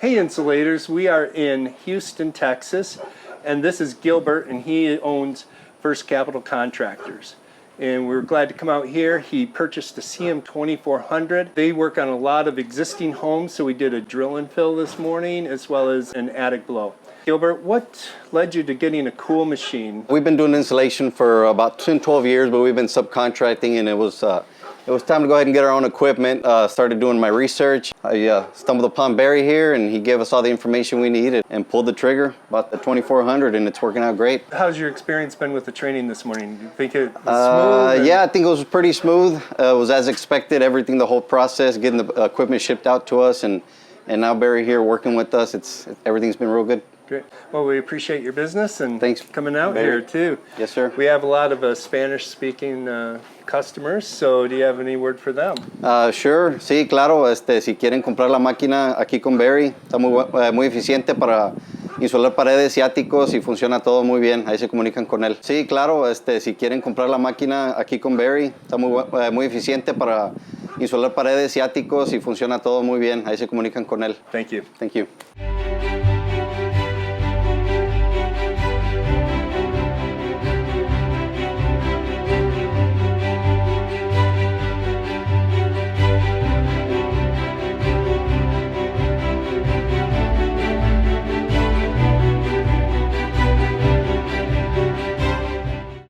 Hey Insulators, we are in Houston, Texas, and this is Gilbert, and he owns First Capital Contractors. And we're glad to come out here. He purchased a CM2400. They work on a lot of existing homes, so we did a drill and fill this morning as well as an attic blow. Gilbert, what led you to getting a cool machine? We've been doing insulation for about 10-12 years, but we've been subcontracting, and it was time to go ahead and get our own equipment. Started doing my research. I stumbled upon Barry here, and he gave us all the information we needed and pulled the trigger about the 2400, and it's working out great. How's your experience been with the training this morning? Do you think it was smooth? Yeah, I think it was pretty smooth. It was as expected, everything, the whole process, getting the equipment shipped out to us, and now Barry here working with us. Everything's been real good. Great. Well, we appreciate your business and thanks coming out here too. Yes, sir. We have a lot of Spanish-speaking customers, so do you have any word for them? Sure, sí, claro. Si quieren comprar la máquina aquí con Barry, está muy eficiente para insular paredes y áticos y funciona todo muy bien. Ahí se comunican con él. Sí, claro. Si quieren comprar la máquina aquí con Barry, está muy eficiente para insular paredes y áticos y funciona todo muy bien. Ahí se comunican con él. Thank you. Thank you.